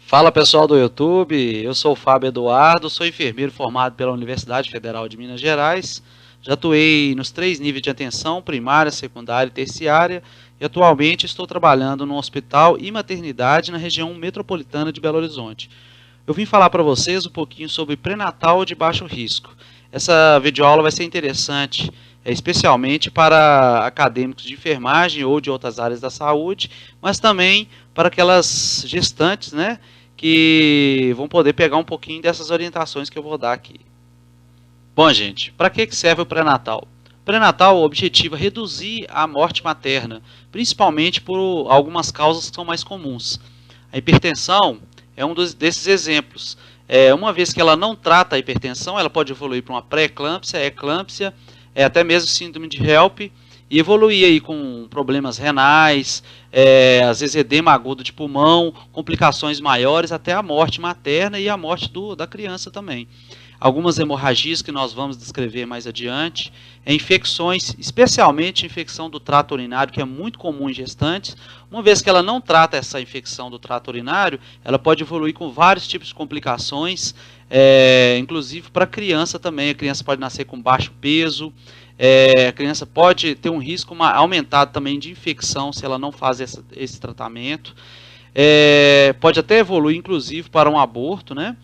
Fala pessoal do YouTube, eu sou o Fábio Eduardo, sou enfermeiro formado pela Universidade Federal de Minas Gerais. Já atuei nos 3 níveis de atenção, primária, secundária e terciária, e atualmente estou trabalhando no hospital e maternidade na região metropolitana de Belo Horizonte. Eu vim falar para vocês um pouquinho sobre pré-natal de baixo risco. Essa videoaula vai ser interessante, especialmente para acadêmicos de enfermagem ou de outras áreas da saúde, mas também para aquelas gestantes, né, que vão poder pegar um pouquinho dessas orientações que eu vou dar aqui. Bom, gente, para que serve o pré-natal? O pré-natal, o objetivo é reduzir a morte materna, principalmente por algumas causas que são mais comuns. A hipertensão é um desses exemplos. Uma vez que ela não trata a hipertensão, ela pode evoluir para uma pré-eclâmpsia, eclâmpsia, até mesmo síndrome de HELP, e evoluir aí com problemas renais, às vezes edema agudo de pulmão, complicações maiores, até a morte materna e a morte da criança também. Algumas hemorragias que nós vamos descrever mais adiante, infecções, especialmente infecção do trato urinário, que é muito comum em gestantes. Uma vez que ela não trata essa infecção do trato urinário, ela pode evoluir com vários tipos de complicações, inclusive para a criança também. A criança pode nascer com baixo peso, a criança pode ter um risco aumentado também de infecção se ela não faz esse tratamento. Pode até evoluir, inclusive, para um aborto, né?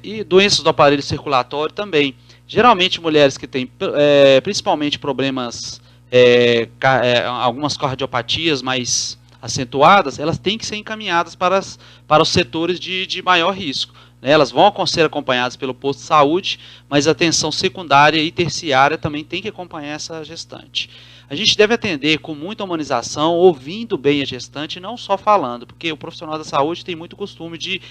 E doenças do aparelho circulatório também. Geralmente mulheres que têm principalmente problemas, algumas cardiopatias mais acentuadas, elas têm que ser encaminhadas para os setores de maior risco. Elas vão ser acompanhadas pelo posto de saúde, mas a atenção secundária e terciária também tem que acompanhar essa gestante. A gente deve atender com muita humanização, ouvindo bem a gestante, não só falando, porque o profissional da saúde tem muito costume de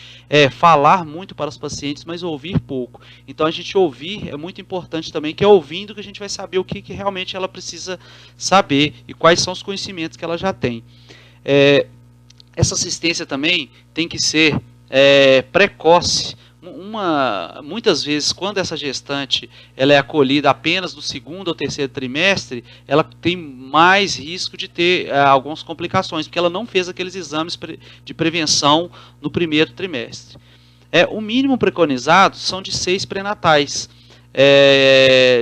falar muito para os pacientes, mas ouvir pouco. Então a gente ouvir é muito importante também, que é ouvindo que a gente vai saber o que realmente ela precisa saber e quais são os conhecimentos que ela já tem. Essa assistência também tem que ser precoce. Muitas vezes, quando essa gestante ela é acolhida apenas no segundo ou terceiro trimestre, ela tem mais risco de ter algumas complicações, porque ela não fez aqueles exames de prevenção no primeiro trimestre. O mínimo preconizado são de 6 pré-natais,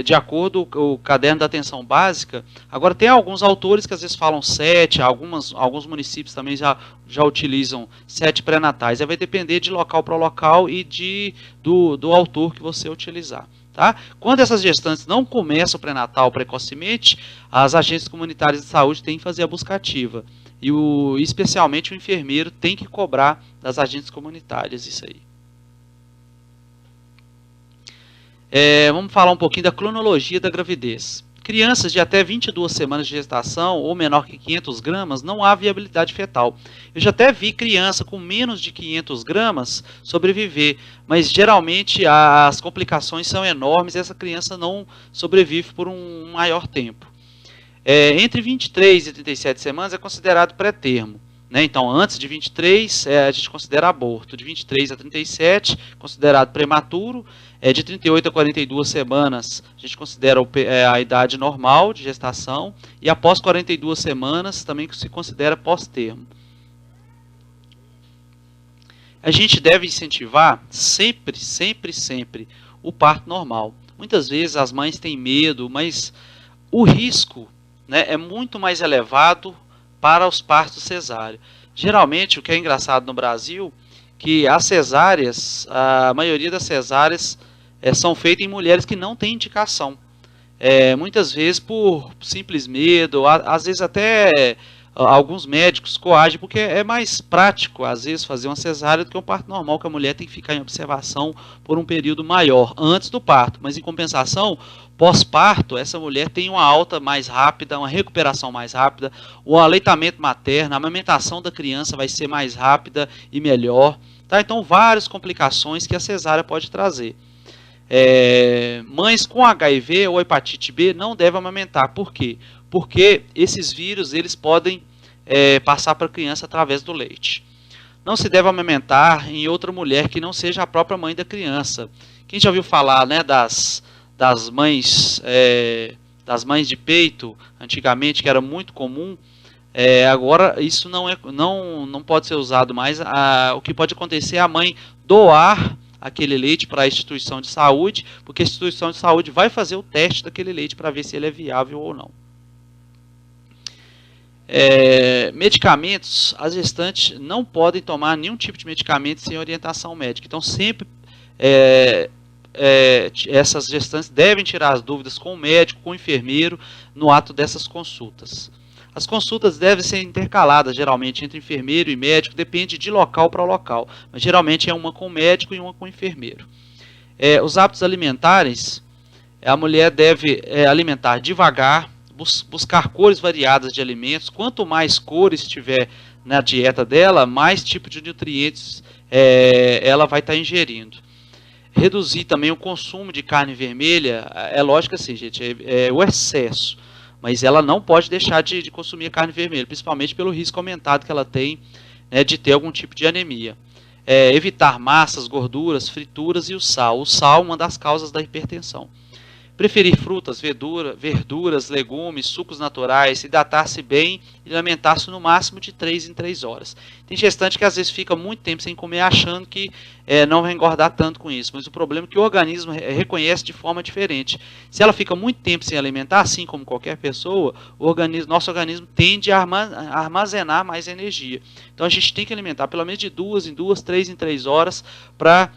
de acordo com o caderno da atenção básica. Agora tem alguns autores que às vezes falam 7, alguns municípios também já utilizam 7 pré-natais. Vai depender de local para local e do autor que você utilizar. Tá? Quando essas gestantes não começam o pré-natal precocemente, as agências comunitárias de saúde têm que fazer a busca ativa. E especialmente o enfermeiro tem que cobrar das agências comunitárias isso aí. Vamos falar um pouquinho da cronologia da gravidez. Crianças de até 22 semanas de gestação ou menor que 500 gramas, não há viabilidade fetal. Eu já até vi criança com menos de 500 gramas sobreviver, mas geralmente as complicações são enormes e essa criança não sobrevive por um maior tempo. Entre 23 e 37 semanas é considerado pré-termo. Então, antes de 23, a gente considera aborto. De 23 a 37, considerado prematuro. De 38 a 42 semanas, a gente considera a idade normal de gestação. E após 42 semanas, também se considera pós-termo. A gente deve incentivar sempre, sempre, sempre o parto normal. Muitas vezes as mães têm medo, mas o risco, é muito mais elevado para os partos cesáreo. Geralmente, o que é engraçado no Brasil, que as cesáreas, a maioria das cesáreas são feitas em mulheres que não têm indicação. Muitas vezes por simples medo, às vezes até alguns médicos coagem, porque é mais prático, às vezes, fazer uma cesárea do que um parto normal, que a mulher tem que ficar em observação por um período maior, antes do parto. Mas, em compensação, pós-parto, essa mulher tem uma alta mais rápida, uma recuperação mais rápida, o aleitamento materno, a amamentação da criança vai ser mais rápida e melhor. Tá? Então, várias complicações que a cesárea pode trazer. Mães com HIV ou hepatite B não devem amamentar. Por quê? Porque esses vírus eles podem passar para a criança através do leite. Não se deve amamentar em outra mulher que não seja a própria mãe da criança. Quem já ouviu falar, das mães de peito, antigamente, que era muito comum, Agora, isso não pode ser usado mais. O que pode acontecer é a mãe doar aquele leite para a instituição de saúde, porque a instituição de saúde vai fazer o teste daquele leite para ver se ele é viável ou não. Medicamentos, as gestantes não podem tomar nenhum tipo de medicamento sem orientação médica. Então, sempre essas gestantes devem tirar as dúvidas com o médico, com o enfermeiro, no ato dessas consultas. As consultas devem ser intercaladas, geralmente, entre enfermeiro e médico, depende de local para local, mas geralmente é uma com o médico e uma com o enfermeiro. Os hábitos alimentares, a mulher deve alimentar devagar, buscar cores variadas de alimentos. Quanto mais cores tiver na dieta dela, mais tipo de nutrientes ela vai estar ingerindo. Reduzir também o consumo de carne vermelha, é lógico assim, gente, o excesso, mas ela não pode deixar de consumir a carne vermelha, principalmente pelo risco aumentado que ela tem, né, de ter algum tipo de anemia. Evitar massas, gorduras, frituras e o sal. O sal é uma das causas da hipertensão. Preferir frutas, verduras, legumes, sucos naturais, hidratar-se bem e alimentar-se no máximo de 3 em 3 horas. Tem gestante que às vezes fica muito tempo sem comer achando que não vai engordar tanto com isso, mas o problema é que o organismo reconhece de forma diferente. Se ela fica muito tempo sem alimentar, assim como qualquer pessoa, nosso organismo tende a armazenar mais energia. Então a gente tem que alimentar pelo menos de 2 em 2, 3 em 3 horas para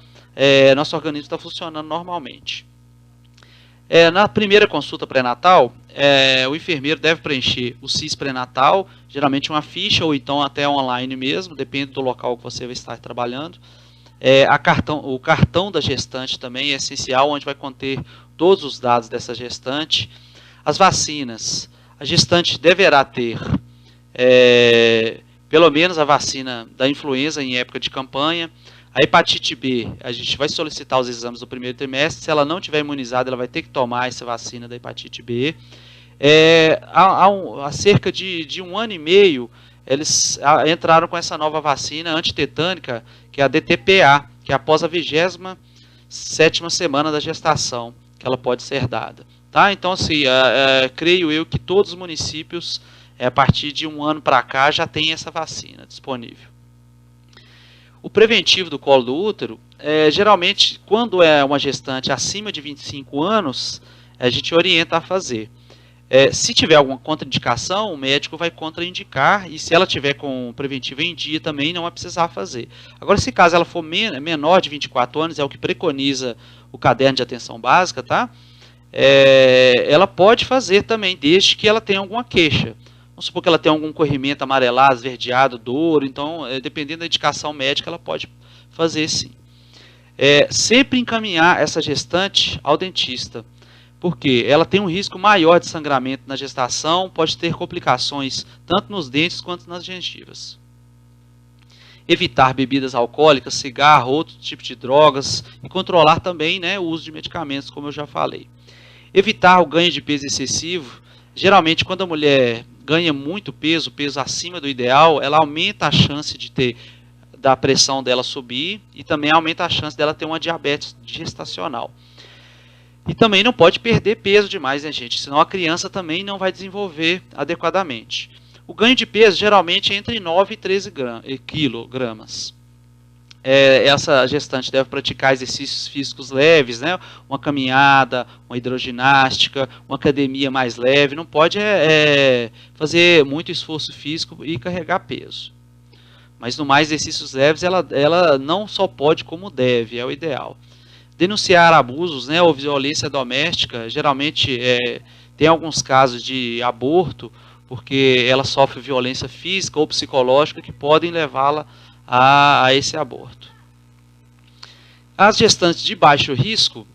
nosso organismo estar funcionando normalmente. Na primeira consulta pré-natal, o enfermeiro deve preencher o CIS pré-natal, geralmente uma ficha ou então até online mesmo, depende do local que você vai estar trabalhando. O cartão da gestante também é essencial, onde vai conter todos os dados dessa gestante. As vacinas, a gestante deverá ter pelo menos a vacina da influenza em época de campanha. A hepatite B, a gente vai solicitar os exames do primeiro trimestre. Se ela não tiver imunizada, ela vai ter que tomar essa vacina da hepatite B. Há cerca de 1 ano e meio, eles entraram com essa nova vacina antitetânica, que é a DTPA, que é após a 27ª semana da gestação, que ela pode ser dada. Tá? Então, assim, creio eu que todos os municípios, a partir de 1 ano para cá, já tem essa vacina disponível. O preventivo do colo do útero, geralmente, quando é uma gestante acima de 25 anos, a gente orienta a fazer. Se tiver alguma contraindicação, o médico vai contraindicar, e se ela tiver com o preventivo em dia também, não vai precisar fazer. Agora, se caso ela for menor de 24 anos, é o que preconiza o caderno de atenção básica, tá? Ela pode fazer também, desde que ela tenha alguma queixa. Vamos supor que ela tem algum corrimento amarelado, esverdeado, dor, então, dependendo da indicação médica, ela pode fazer sim. Sempre encaminhar essa gestante ao dentista, porque ela tem um risco maior de sangramento na gestação, pode ter complicações tanto nos dentes quanto nas gengivas. Evitar bebidas alcoólicas, cigarro, outro tipo de drogas, e controlar também, né, o uso de medicamentos, como eu já falei. Evitar o ganho de peso excessivo. Geralmente, quando a mulher ganha muito peso, peso acima do ideal, ela aumenta a chance da pressão dela subir e também aumenta a chance dela ter uma diabetes gestacional. E também não pode perder peso demais, né, gente? Senão a criança também não vai desenvolver adequadamente. O ganho de peso geralmente é entre 9 e 13 quilogramas. Essa gestante deve praticar exercícios físicos leves, né? Uma caminhada, uma hidroginástica, uma academia mais leve. Não pode fazer muito esforço físico e carregar peso. Mas no mais exercícios leves, ela não só pode como deve, é o ideal. Denunciar abusos, né, ou violência doméstica, geralmente tem alguns casos de aborto, porque ela sofre violência física ou psicológica que podem levá-la a esse aborto. As gestantes de baixo risco,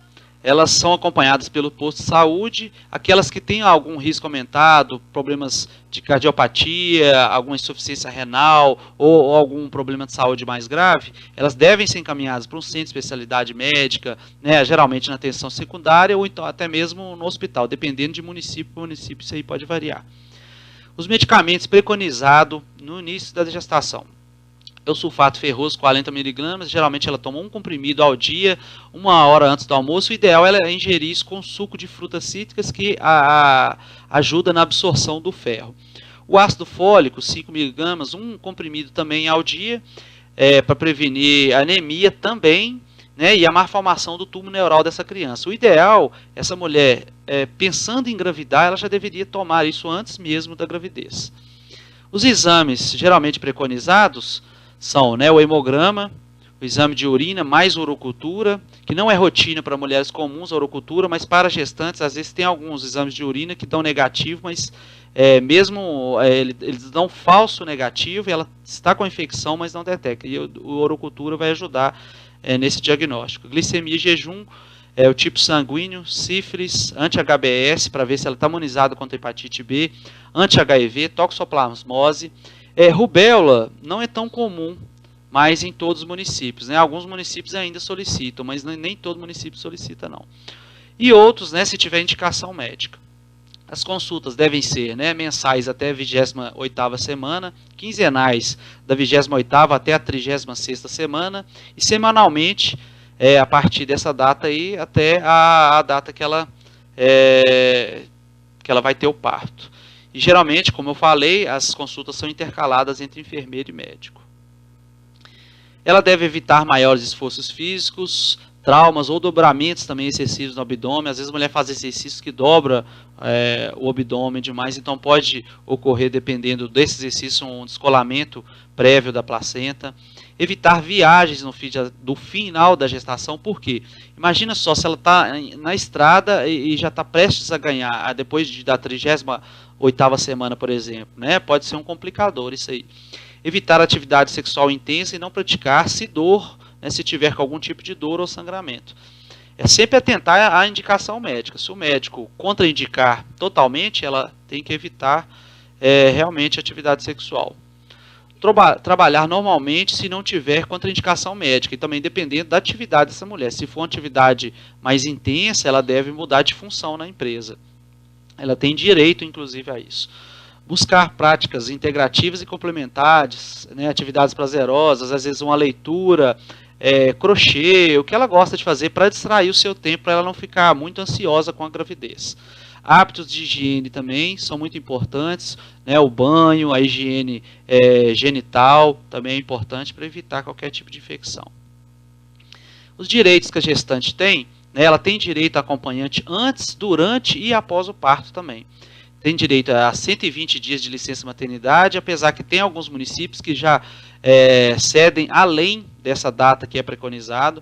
elas são acompanhadas pelo posto de saúde. Aquelas que têm algum risco aumentado, problemas de cardiopatia, alguma insuficiência renal ou algum problema de saúde mais grave, elas devem ser encaminhadas para um centro de especialidade médica, né, geralmente na atenção secundária ou então até mesmo no hospital, dependendo de município para município, isso aí pode variar. Os medicamentos preconizados no início da gestação. O sulfato ferroso, 40 mg, geralmente ela toma um comprimido ao dia, 1 hora antes do almoço. O ideal é ingerir isso com suco de frutas cítricas, que ajuda na absorção do ferro. O ácido fólico, 5 miligramas, um comprimido também ao dia, para prevenir anemia também, né, e a malformação do tubo neural dessa criança. O ideal, essa mulher, pensando em engravidar, ela já deveria tomar isso antes mesmo da gravidez. Os exames geralmente preconizados são, né, o hemograma, o exame de urina, mais urocultura, que não é rotina para mulheres comuns, a urocultura, mas para gestantes, às vezes tem alguns exames de urina que dão negativo, mas eles dão falso negativo, e ela está com a infecção, mas não detecta. E o urocultura vai ajudar nesse diagnóstico. Glicemia e jejum, o tipo sanguíneo, sífilis, anti-HBS, para ver se ela está imunizada contra hepatite B, anti-HIV, toxoplasmose. Rubéola não é tão comum, mas em todos os municípios, né? Alguns municípios ainda solicitam, mas nem todo município solicita, não. E outros, né, se tiver indicação médica. As consultas devem ser, né, mensais até a 28ª semana, quinzenais da 28ª até a 36ª semana, e semanalmente, a partir dessa data aí, até a data que ela vai ter o parto. E geralmente, como eu falei, as consultas são intercaladas entre enfermeiro e médico. Ela deve evitar maiores esforços físicos, traumas ou dobramentos também excessivos no abdômen. Às vezes a mulher faz exercícios que dobra o abdômen demais, então pode ocorrer, dependendo desse exercício, um descolamento prévio da placenta. Evitar viagens do final da gestação, por quê? Imagina só, se ela está na estrada e já está prestes a ganhar, depois da 38ª semana, por exemplo, né? Pode ser um complicador isso aí. Evitar atividade sexual intensa e não praticar se dor, né, se tiver com algum tipo de dor ou sangramento. É sempre atentar à indicação médica. Se o médico contraindicar totalmente, ela tem que evitar realmente atividade sexual. Trabalhar normalmente se não tiver contraindicação médica, e também dependendo da atividade dessa mulher. Se for uma atividade mais intensa, ela deve mudar de função na empresa. Ela tem direito, inclusive, a isso. Buscar práticas integrativas e complementares, né, atividades prazerosas, às vezes uma leitura, crochê, o que ela gosta de fazer para distrair o seu tempo, para ela não ficar muito ansiosa com a gravidez. Hábitos de higiene também são muito importantes, né, o banho, a higiene genital também é importante para evitar qualquer tipo de infecção. Os direitos que a gestante tem, né, ela tem direito a acompanhante antes, durante e após o parto também. Tem direito a 120 dias de licença maternidade, apesar que tem alguns municípios que já cedem além dessa data que é preconizado.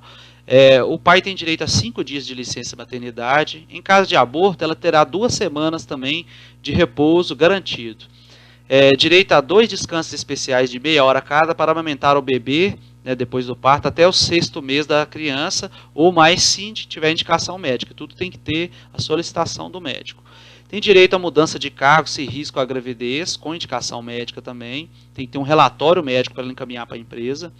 O pai tem direito a 5 dias de licença maternidade. Em caso de aborto, ela terá 2 semanas também de repouso garantido. Direito a 2 descansos especiais de meia hora cada para amamentar o bebê, né, depois do parto, até o 6º mês da criança, ou mais se tiver indicação médica. Tudo tem que ter a solicitação do médico. Tem direito à mudança de cargo se risco à gravidez, com indicação médica também. Tem que ter um relatório médico para ela encaminhar para a empresa.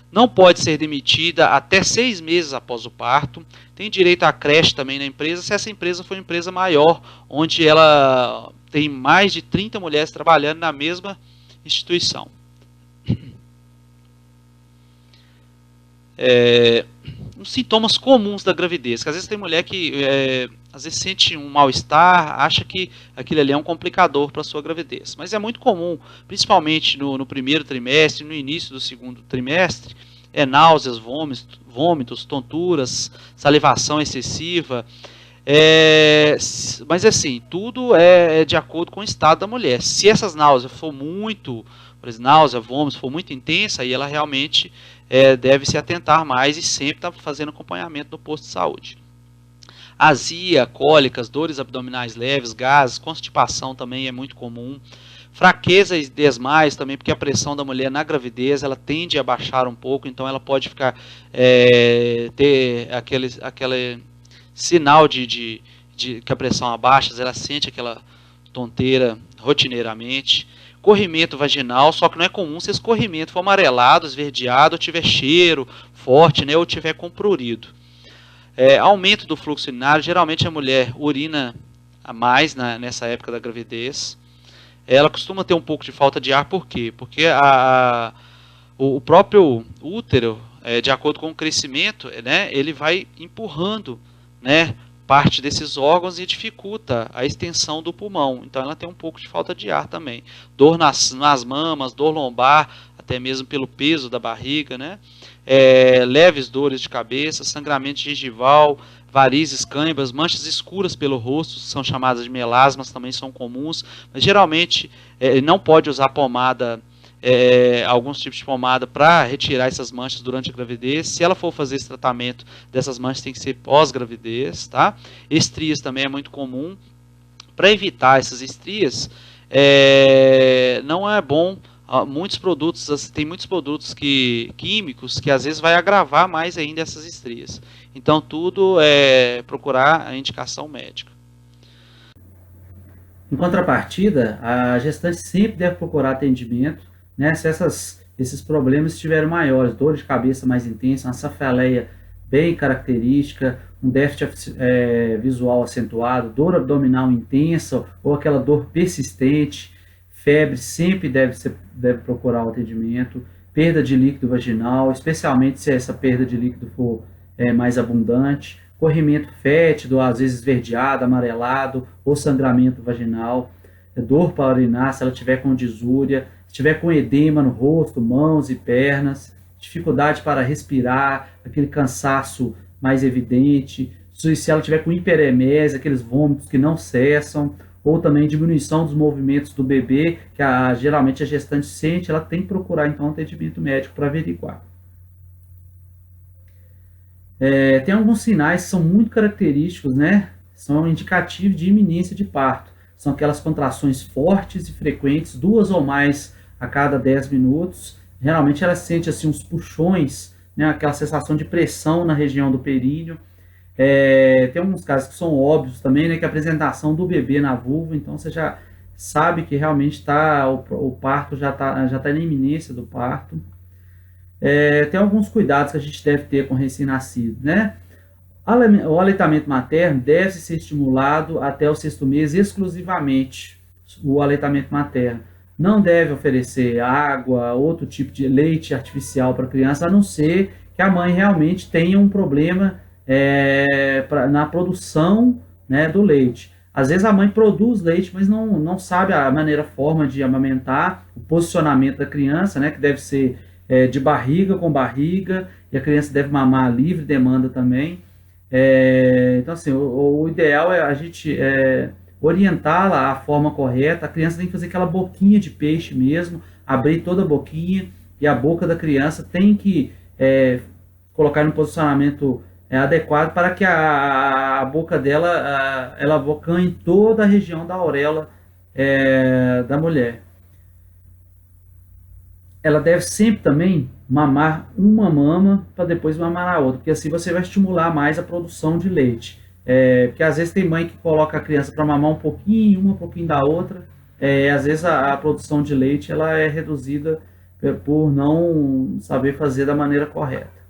Não pode ser demitida até 6 meses após o parto. Tem direito à creche também na empresa, se essa empresa for uma empresa maior, onde ela tem mais de 30 mulheres trabalhando na mesma instituição. Os sintomas comuns da gravidez, que às vezes tem mulher que às vezes sente um mal-estar, acha que aquilo ali é um complicador para a sua gravidez, mas é muito comum, principalmente no primeiro trimestre, no início do segundo trimestre, náuseas, vômitos, tonturas, salivação excessiva, mas assim, tudo é de acordo com o estado da mulher. Se essas náuseas for muito, por exemplo, náusea, vômitos, for muito intensa, aí ela realmente deve se atentar mais e sempre estar fazendo acompanhamento no posto de saúde. Azia, cólicas, dores abdominais leves, gases, constipação também é muito comum. Fraqueza e desmaios também, porque a pressão da mulher na gravidez ela tende a baixar um pouco, então ela pode ficar ter aquele sinal de que a pressão abaixa, ela sente aquela tonteira rotineiramente. Corrimento vaginal, só que não é comum se esse corrimento for amarelado, esverdeado, ou tiver cheiro forte, né, ou tiver com prurido. Aumento do fluxo urinário, geralmente a mulher urina a mais nessa época da gravidez. Ela costuma ter um pouco de falta de ar, por quê? Porque o próprio útero, de acordo com o crescimento, né, ele vai empurrando, né, parte desses órgãos e dificulta a extensão do pulmão. Então ela tem um pouco de falta de ar também. Dor nas mamas, dor lombar, até mesmo pelo peso da barriga, né? Leves dores de cabeça, sangramento gengival, varizes, cãibras, manchas escuras pelo rosto, são chamadas de melasmas, também são comuns, mas geralmente não pode usar pomada, alguns tipos de pomada para retirar essas manchas durante a gravidez. Se ela for fazer esse tratamento dessas manchas, tem que ser pós-gravidez, tá? Estrias também é muito comum. Para evitar essas estrias, não é bom. Muitos produtos, tem muitos produtos químicos que às vezes vai agravar mais ainda essas estrias. Então tudo é procurar a indicação médica. Em contrapartida, a gestante sempre deve procurar atendimento, né, se esses problemas estiverem maiores, dor de cabeça mais intensa, uma cefaleia bem característica, um déficit visual acentuado, dor abdominal intensa ou aquela dor persistente, febre, sempre deve procurar o atendimento, perda de líquido vaginal, especialmente se essa perda de líquido for mais abundante, corrimento fétido, às vezes esverdeado, amarelado, ou sangramento vaginal, dor para urinar, se ela tiver com disúria, se tiver com edema no rosto, mãos e pernas, dificuldade para respirar, aquele cansaço mais evidente, se ela tiver com hiperemese, aqueles vômitos que não cessam, ou também diminuição dos movimentos do bebê, que geralmente a gestante sente, ela tem que procurar então um atendimento médico para averiguar. Tem alguns sinais que são muito característicos, né? São indicativos de iminência de parto. São aquelas contrações fortes e frequentes, 2 ou mais a cada 10 minutos. Geralmente ela sente assim uns puxões, né? Aquela sensação de pressão na região do períneo. Tem alguns casos que são óbvios também, né? Que é a apresentação do bebê na vulva, então você já sabe que realmente o parto já tá na iminência do parto. Tem alguns cuidados que a gente deve ter com o recém-nascido, né? O aleitamento materno deve ser estimulado até o 6º mês exclusivamente, o aleitamento materno. Não deve oferecer água, outro tipo de leite artificial para a criança, a não ser que a mãe realmente tenha um problema na produção, né, do leite. Às vezes a mãe produz leite, mas não sabe a forma de amamentar, o posicionamento da criança, né, que deve ser de barriga com barriga, e a criança deve mamar livre demanda também. Então, assim, o ideal é a gente orientá-la à forma correta. A criança tem que fazer aquela boquinha de peixe mesmo, abrir toda a boquinha, e a boca da criança tem que colocar no posicionamento adequado para que a boca dela ela abocanhe toda a região da auréola da mulher. Ela deve sempre também mamar uma mama para depois mamar a outra, porque assim você vai estimular mais a produção de leite. Porque às vezes tem mãe que coloca a criança para mamar um pouquinho da outra, às vezes a produção de leite ela é reduzida por não saber fazer da maneira correta.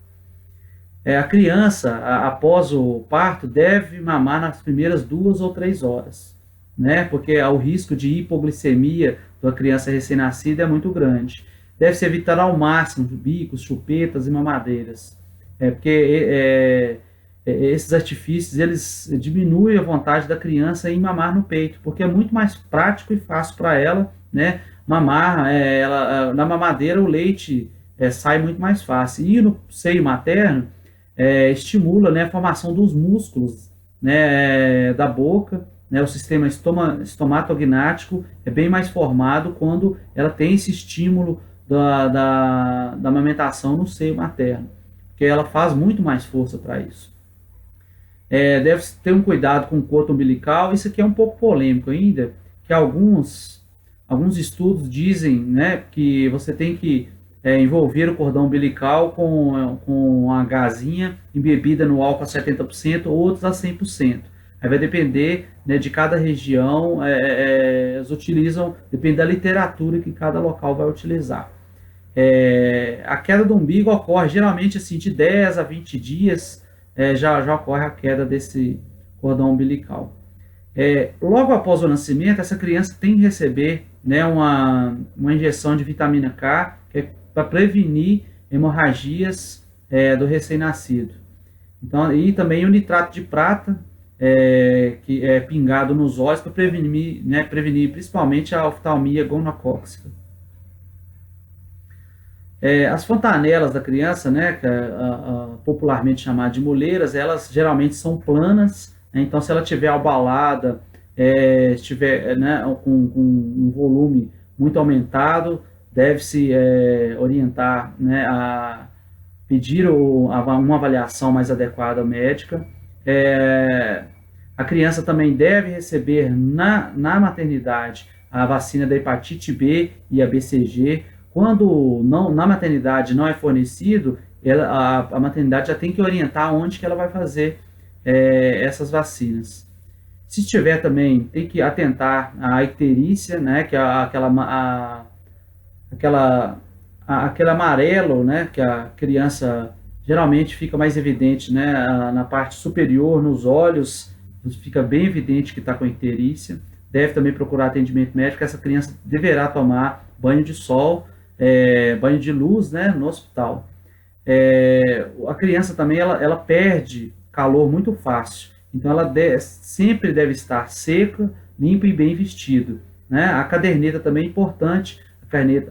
A criança, após o parto, deve mamar nas primeiras 2 ou 3 horas, né? Porque o risco de hipoglicemia da criança recém-nascida é muito grande. Deve-se evitar ao máximo bicos, chupetas e mamadeiras, porque esses artifícios eles diminuem a vontade da criança em mamar no peito, porque é muito mais prático e fácil para ela, né, mamar. Na mamadeira o leite sai muito mais fácil, e no seio materno estimula, né, a formação dos músculos, né, da boca, né, o sistema estomatognático é bem mais formado quando ela tem esse estímulo da amamentação no seio materno, porque ela faz muito mais força para isso. Deve ter um cuidado com o coto umbilical. Isso aqui é um pouco polêmico ainda, que alguns estudos dizem, né, que você tem que envolver o cordão umbilical com a gazinha embebida no álcool a 70%, outros a 100%. Aí vai depender, né, de cada região, eles utilizam, depende da literatura que cada local vai utilizar. A queda do umbigo ocorre geralmente assim, de 10 a 20 dias, já ocorre a queda desse cordão umbilical. Logo após o nascimento, essa criança tem que receber, né, uma injeção de vitamina K, que é para prevenir hemorragias do recém-nascido. Então, e também o nitrato de prata, que é pingado nos olhos para prevenir, né, prevenir principalmente a oftalmia gonocócica. As fontanelas da criança, né, que é popularmente chamada de moleiras, elas geralmente são planas, né, então se ela estiver ovalada, estiver, né, com um volume muito aumentado, deve-se orientar, né, a pedir uma avaliação mais adequada médica. A criança também deve receber na maternidade a vacina da hepatite B e a BCG. Quando na maternidade não é fornecido, a maternidade já tem que orientar onde que ela vai fazer essas vacinas. Se tiver também, tem que atentar à icterícia, né, que é aquele amarelo, né, que a criança geralmente fica mais evidente, né, na parte superior, nos olhos, fica bem evidente que está com icterícia. Deve também procurar atendimento médico. Essa criança deverá tomar banho de sol, banho de luz, né, no hospital. A criança também ela perde calor muito fácil, então ela sempre deve estar seca, limpa e bem vestido, né? A caderneta também é importante.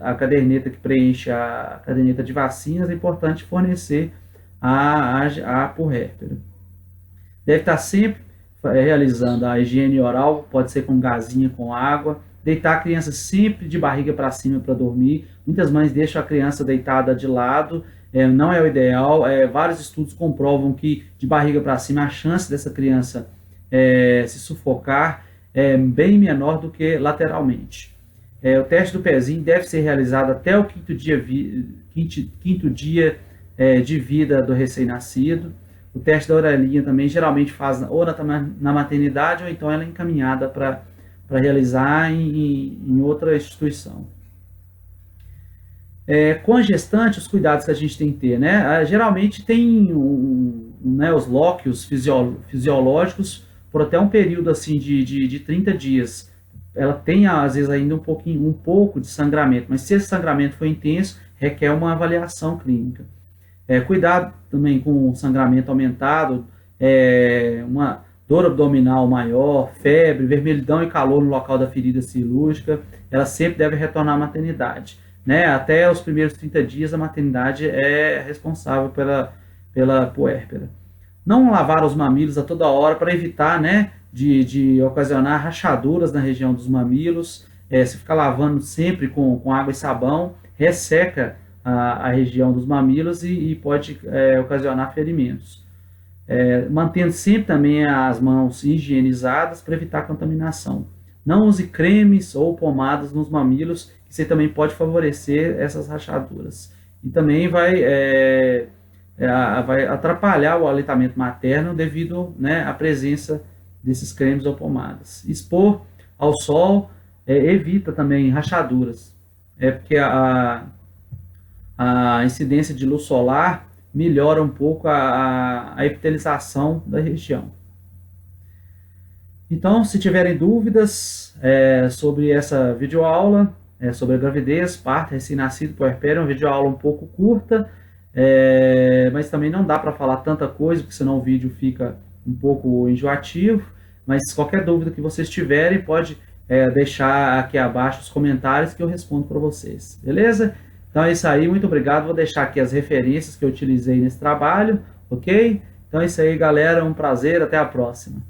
A caderneta que preenche a caderneta de vacinas é importante fornecer a puérpera. Deve estar sempre realizando a higiene oral, pode ser com gazinha, com água. Deitar a criança sempre de barriga para cima para dormir. Muitas mães deixam a criança deitada de lado, não é o ideal. Vários estudos comprovam que de barriga para cima a chance dessa criança se sufocar é bem menor do que lateralmente. O teste do pezinho deve ser realizado até o quinto dia de vida do recém-nascido. O teste da orelhinha também geralmente faz ou na maternidade ou então ela é encaminhada para realizar em outra instituição. Com a gestante, os cuidados que a gente tem que ter, né? Geralmente tem né, os lóquios fisiológicos por até um período assim de 30 dias. Ela tem, às vezes, ainda um pouco de sangramento, mas se esse sangramento for intenso, requer uma avaliação clínica. Cuidado também com o sangramento aumentado, uma dor abdominal maior, febre, vermelhidão e calor no local da ferida cirúrgica. Ela sempre deve retornar à maternidade, né? Até os primeiros 30 dias a maternidade é responsável pela puérpera. Não lavar os mamilos a toda hora para evitar, né, de ocasionar rachaduras na região dos mamilos. Se ficar lavando sempre com água e sabão, resseca a região dos mamilos e pode ocasionar ferimentos. Mantendo sempre também as mãos higienizadas para evitar contaminação. Não use cremes ou pomadas nos mamilos, que você também pode favorecer essas rachaduras. E também vai atrapalhar o aleitamento materno devido, né, à presença desses cremes ou pomadas. Expor ao sol evita também rachaduras, porque a incidência de luz solar melhora um pouco a epitelização da região. Então, se tiverem dúvidas sobre essa videoaula, sobre a gravidez, parto, recém-nascido, puerpério, é uma videoaula um pouco curta, mas também não dá para falar tanta coisa, porque senão o vídeo fica um pouco enjoativo. Mas qualquer dúvida que vocês tiverem, pode deixar aqui abaixo os comentários que eu respondo para vocês, beleza? Então é isso aí, muito obrigado. Vou deixar aqui as referências que eu utilizei nesse trabalho, ok? Então é isso aí, galera, um prazer, até a próxima.